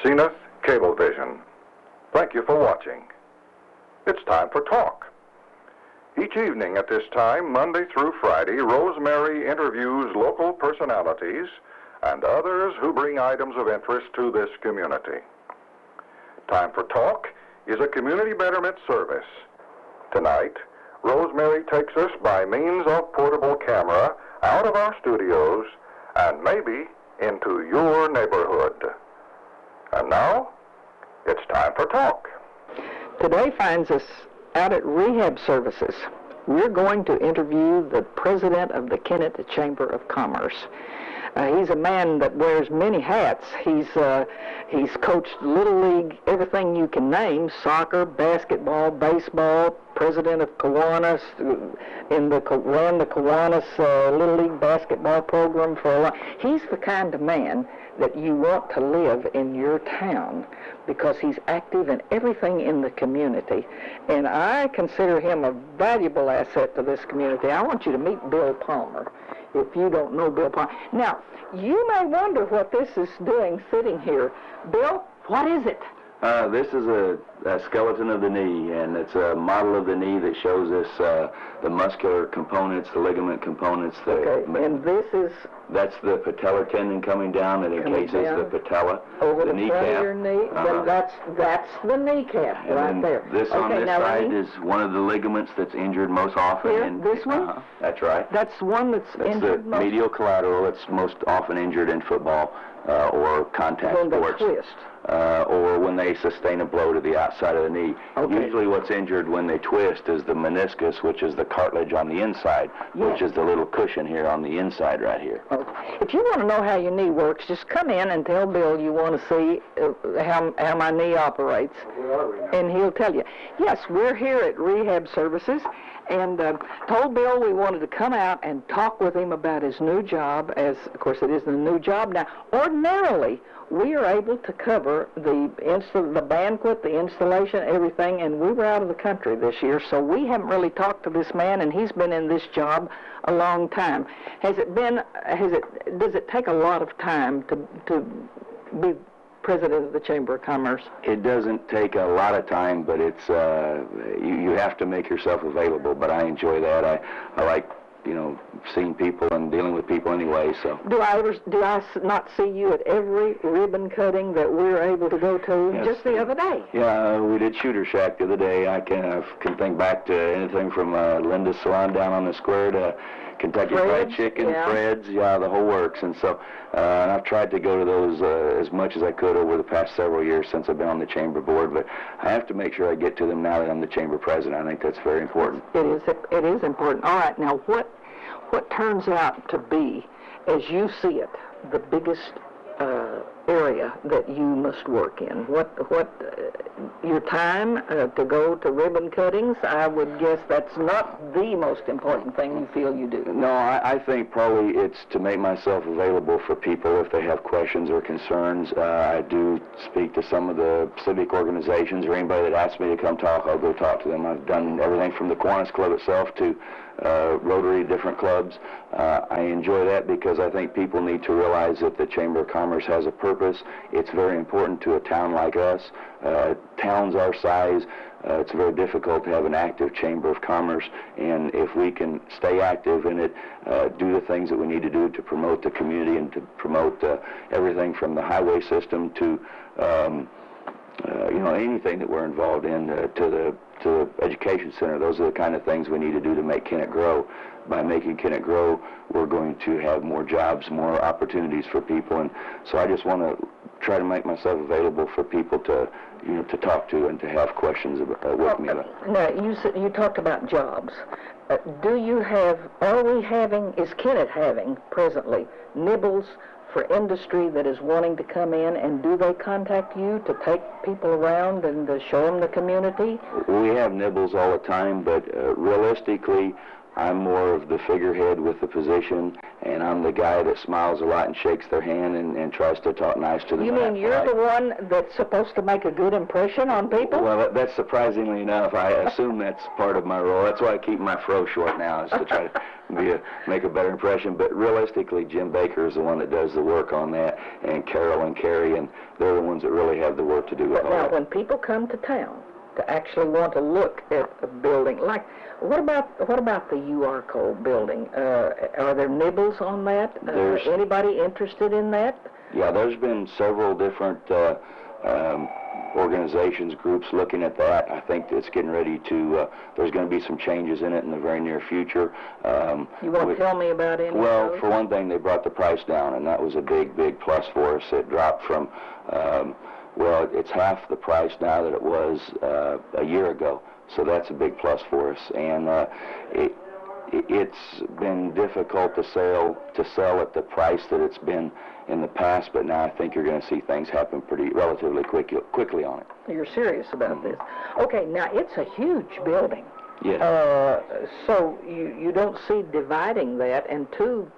Zenith Cablevision. Thank you for watching. It's time for talk. Each evening at this time, Monday through Friday, Rosemary interviews local personalities and others who bring items of interest to this community. Time for Talk is a community betterment service. Tonight, Rosemary takes us by means of portable camera out of our studios and maybe into your neighborhood. And now, it's time for Talk. Today finds us out at Rehab Services. We're going to interview the president of the Kennett Chamber of Commerce. He's a man that wears many hats. He's coached Little League, everything you can name, soccer, basketball, baseball, president of Kiwanis, ran the Kiwanis Little League basketball program for a while. He's the kind of man that you want to live in your town because he's active in everything in the community. And I consider him a valuable asset to this community. I want you to meet Bill Palmer, if you don't know Bill Palmer. Now, you may wonder what this is doing sitting here. Bill, what is it? This is a skeleton of the knee, and it's a model of the knee that shows us the muscular components, the ligament components. And this is? That's the patellar tendon coming down that encases the patella. Over the kneecap. Front of your knee? Then that's the kneecap and there. This on this side is one of the ligaments that's injured most often. Here, this one? That's right. That's one that's injured the medial collateral. It's most often injured in football or contact when sports. They twist. Or when they sustain a blow to the outside of the knee. Okay. Usually what's injured when they twist is the meniscus, which is the cartilage on the inside, which is the little cushion here on the inside right here. Okay. If you want to know how your knee works, just come in and tell Bill you want to see how my knee operates, and he'll tell you. Yes, we're here at Rehab Services, and told Bill we wanted to come out and talk with him about his new job, as, of course, it isn't a new job now. Ordinarily, we are able to cover the banquet, the installation, everything, and we were out of the country this year, so we haven't really talked to this man, and he's been in this job a long time. Does it take a lot of time to be president of the Chamber of Commerce? It doesn't take a lot of time, but it's you have to make yourself available, but I enjoy that. I like seeing people and dealing with people anyway. So do I not see you at every ribbon cutting that we're able to go to? Yes. Just the other day? Yeah, we did Shooter Shack the other day. I can think back to anything from Linda's Salon down on the square to Kentucky Fried Chicken, Fred's, the whole works. And so and I've tried to go to those as much as I could over the past several years since I've been on the chamber board, but I have to make sure I get to them now that I'm the chamber president. I think that's very important. It is important. All right, now what turns out to be, as you see it, the biggest area that you must work in? Your time to go to ribbon cuttings? I would guess that's not the most important thing you feel you do. No, I think probably it's to make myself available for people if they have questions or concerns. I do speak to some of the civic organizations, or anybody that asks me to come talk, I'll go talk to them. I've done everything from the Kiwanis Club itself to Rotary, different clubs. I enjoy that because I think people need to realize that the Chamber of Commerce has a purpose. It's very important to a town like us. Towns our size, it's very difficult to have an active Chamber of Commerce, and if we can stay active in it, do the things that we need to do to promote the community and to promote everything from the highway system to anything that we're involved in, to the education center. Those are the kind of things we need to do to make Kennett grow. By making Kennett grow, we're going to have more jobs, more opportunities for people, and so I just want to try to make myself available for people to talk to and to have questions with me. Now, you talked about jobs. Is Kennett having presently nibbles for industry that is wanting to come in, and do they contact you to take people around and to show them the community? We have nibbles all the time, but realistically, I'm more of the figurehead with the position, and I'm the guy that smiles a lot and shakes their hand and tries to talk nice to them. You mean you're the one that's supposed to make a good impression on people? Well, that's surprisingly enough. I assume that's part of my role. That's why I keep my fro short now, is to try to make a better impression. But realistically, Jim Baker is the one that does the work on that, and Carol and Carrie, and they're the ones that really have the work to do with all Now, that. when people come to town to actually want to look at a building, like, what about the URCO building? Are there nibbles on that? Anybody interested in that? Yeah, there's been several different organizations, groups looking at that. I think it's getting ready to, there's going to be some changes in it in the very near future. You want to tell me about any Well, of those? for one thing, they brought the price down, and that was a big, big plus for us. It dropped from, well, it's half the price now that it was a year ago. So that's a big plus for us. And it's been difficult to sell at the price that it's been in the past, but now I think you're going to see things happen relatively quickly on it. You're serious about this. Okay, now it's a huge building. Yes. So you don't see dividing that and two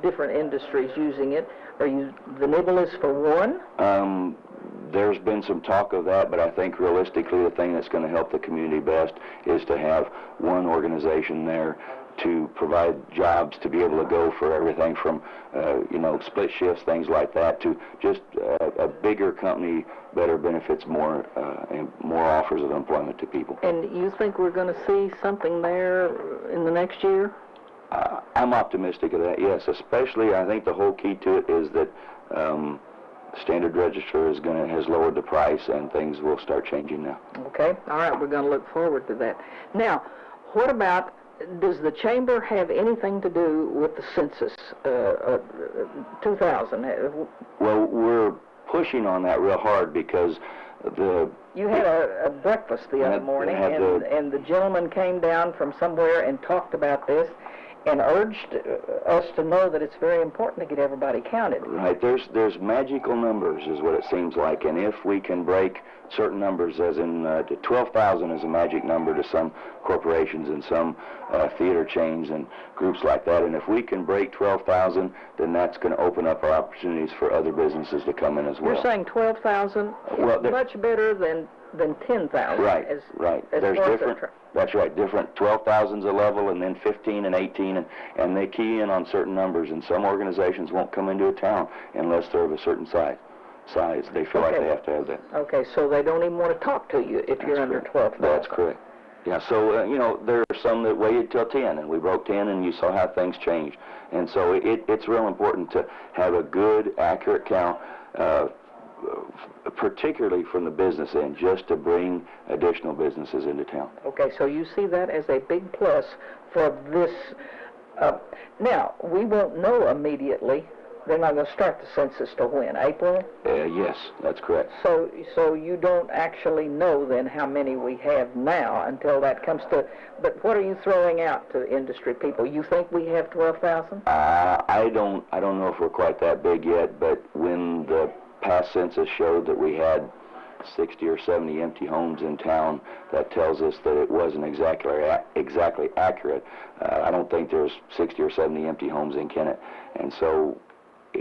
different industries using it. The nibble is for one? There's been some talk of that, but I think realistically the thing that's going to help the community best is to have one organization there to provide jobs, to be able to go for everything from, split shifts, things like that, to just a bigger company, better benefits, and more offers of employment to people. And you think we're going to see something there in the next year? I'm optimistic of that, yes. Especially, I think the whole key to it is that Standard Register has lowered the price, and things will start changing now. Okay, all right, we're going to look forward to that. Now, what about, does the Chamber have anything to do with the census 2000? Well, we're pushing on that real hard because You had a breakfast the other morning, and the gentleman came down from somewhere and talked about this, and urged us to know that it's very important to get everybody counted. Right. There's magical numbers, is what it seems like, and if we can break certain numbers, as in 12,000 is a magic number to some corporations and some theater chains and groups like that, and if we can break 12,000, then that's going to open up our opportunities for other businesses to come in as well. You're saying 12,000 is much better than 10,000. Right, right. There's different. That's right. Different 12,000's a level, and then 15 and 18, and they key in on certain numbers. And some organizations won't come into a town unless they're of a certain size. They feel like they have to have that. Okay, so they don't even want to talk to you if you're under 12,000. That's correct. Yeah. So there are some that waited till 10, and we broke 10, and you saw how things changed. And so it's real important to have a good, accurate count. Particularly from the business end, just to bring additional businesses into town. Okay, so you see that as a big plus for this. Now, we won't know immediately. They're not going to start the census till when? April? Yes, that's correct. So you don't actually know then how many we have now until that comes to. But what are you throwing out to industry people? You think we have 12,000? I don't know if we're quite that big yet, but when the past census showed that we had 60 or 70 empty homes in town, that tells us that it wasn't exactly accurate. I don't think there's 60 or 70 empty homes in Kennett, and so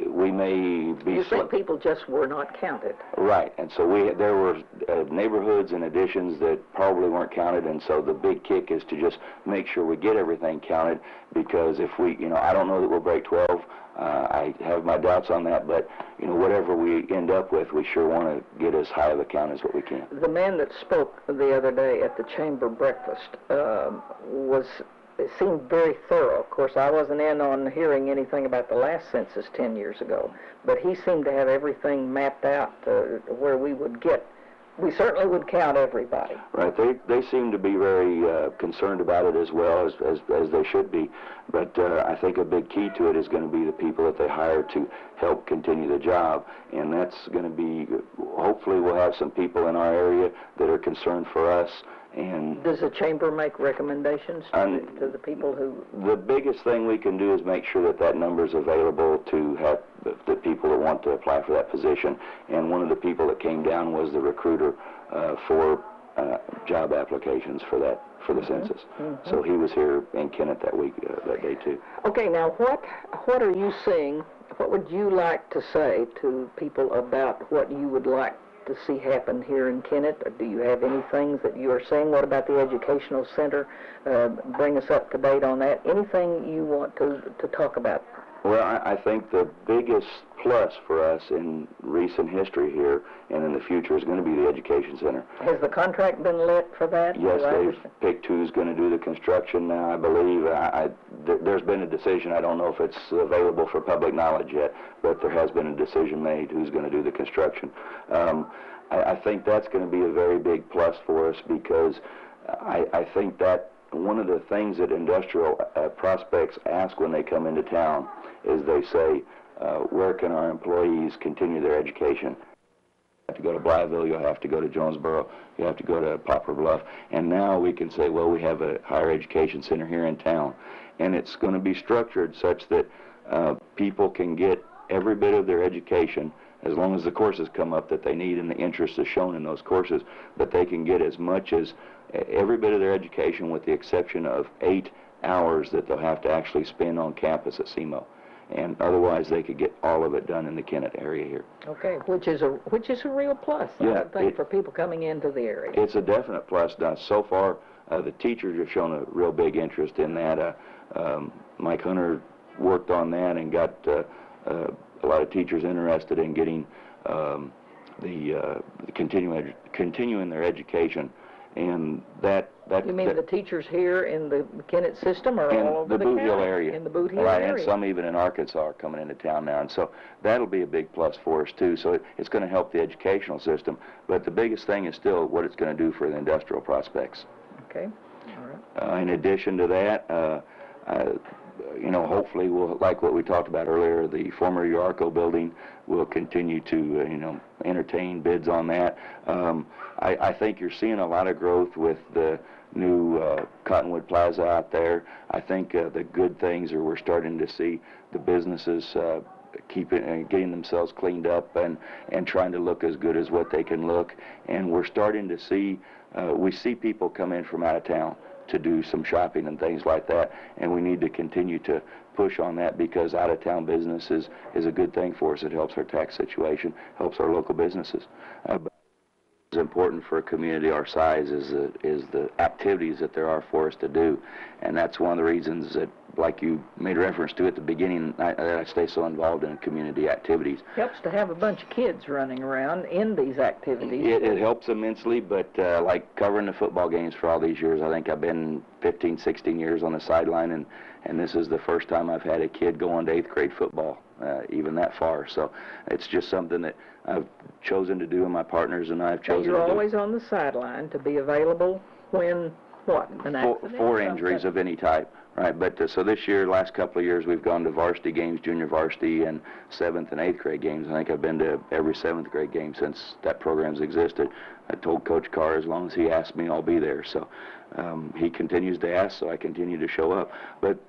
we may be... You think people just were not counted? Right, and so there were neighborhoods and additions that probably weren't counted, and so the big kick is to just make sure we get everything counted, because if we, I don't know that we'll break 12. I have my doubts on that, but whatever we end up with, we sure want to get as high of a count as what we can. The man that spoke the other day at the Chamber breakfast seemed very thorough. Of course, I wasn't in on hearing anything about the last census 10 years ago, but he seemed to have everything mapped out to where we certainly would count everybody. Right. They seem to be very concerned about it as well as they should be. But I think a big key to it is going to be the people that they hire to help continue the job. And that's going to be, hopefully we'll have some people in our area that are concerned for us. And does the Chamber make recommendations to the people who... The biggest thing we can do is make sure that number is available to have the people that want to apply for that position. And one of the people that came down was the recruiter for job applications for the census. So he was here in Kennett that week, that day too. Okay, now what are you seeing? What would you like to say to people about what you would like to see happen here in Kennett? Or do you have any things that you are saying? What about the educational center? Bring us up to date on that. Anything you want to talk about? Well, I think the biggest plus for us in recent history here and in the future is going to be the education center. Has the contract been let for that? Yes, they've picked who's going to do the construction now, I believe. There's been a decision. I don't know if it's available for public knowledge yet, but there has been a decision made who's going to do the construction. I think that's going to be a very big plus for us because I think that one of the things that industrial prospects ask when they come into town is they say, where can our employees continue their education? You have to go to Blytheville, you'll have to go to Jonesboro, you have to go to Poplar Bluff, and now we can say, well, we have a higher education center here in town, and it's going to be structured such that people can get every bit of their education as long as the courses come up that they need and the interest is shown in those courses, but they can get as much as every bit of their education with the exception of 8 hours that they'll have to actually spend on campus at SEMO. And otherwise they could get all of it done in the Kennett area here. Okay, which is a real plus, yeah, I would think, for people coming into the area. It's a definite plus. Now, so far, the teachers have shown a real big interest in that. Mike Hunter worked on that and got a lot of teachers interested in getting continuing their education. And that you mean the teachers here in the Kennett system or all over the Boot county? Hill area. In the Boot Hill right, area. And some even in Arkansas are coming into town now. And so that'll be a big plus for us, too. So it's going to help the educational system. But the biggest thing is still what it's going to do for the industrial prospects. Okay. All right. In addition to that, you know, hopefully we'll, like what we talked about earlier, the former UARCO building will continue to, you know, entertain bids on that. I think you're seeing a lot of growth with the new Cottonwood Plaza out there. I think the good things are we're starting to see the businesses getting themselves cleaned up and trying to look as good as what they can look. And we're starting to see, we see people come in from out of town to do some shopping and things like that, and we need to continue to push on that because out-of-town business is a good thing for us. It helps our tax situation, helps our local businesses. But it's important for a community our size is the activities that there are for us to do, and that's one of the reasons that, like you made reference to at the beginning, I stay so involved in community activities. Helps to have a bunch of kids running around in these activities. It helps immensely, but like covering the football games for all these years, I think I've been 15, 16 years on the sideline, and this is the first time I've had a kid go on to 8th grade football, even that far. So it's just something that I've chosen to do, and my partners and I have chosen to do. You're always on the sideline to be available when, what, an accident? For injuries of any type. Right, but so this year, last couple of years, we've gone to varsity games, junior varsity, and 7th and 8th grade games. I think I've been to every 7th grade game since that program's existed. I told Coach Carr as long as he asks me, I'll be there. So he continues to ask, so I continue to show up. But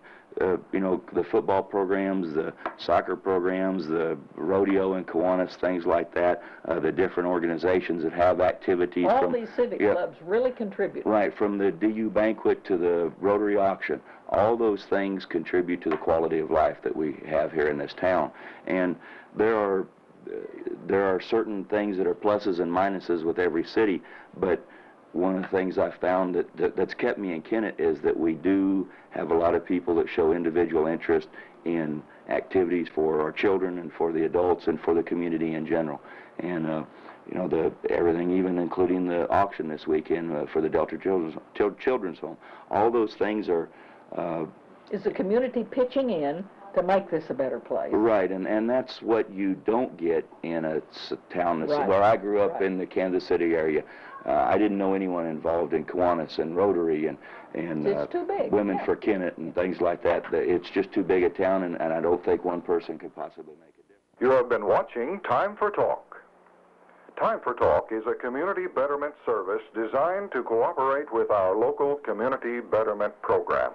you know, the football programs, the soccer programs, the rodeo in Kiwanis, things like that, the different organizations that have activities. All these civic clubs really contribute. Right, from the DU banquet to the Rotary auction. All those things contribute to the quality of life that we have here in this town. And there are certain things that are pluses and minuses with every city, but one of the things I found that's kept me in Kennett is that we do have a lot of people that show individual interest in activities for our children and for the adults and for the community in general. And you know, everything, even including the auction this weekend for the Delta Children's Home. All those things are... is the community pitching in to make this a better place? Right, and that's what you don't get in a town that's... Right. Where I grew up in the Kansas City area. I didn't know anyone involved in Kiwanis and Rotary and it's too big, Women for Kennett and things like that. It's just too big a town, and I don't think one person could possibly make a difference. You have been watching Time for Talk. Time for Talk is a community betterment service designed to cooperate with our local community betterment program.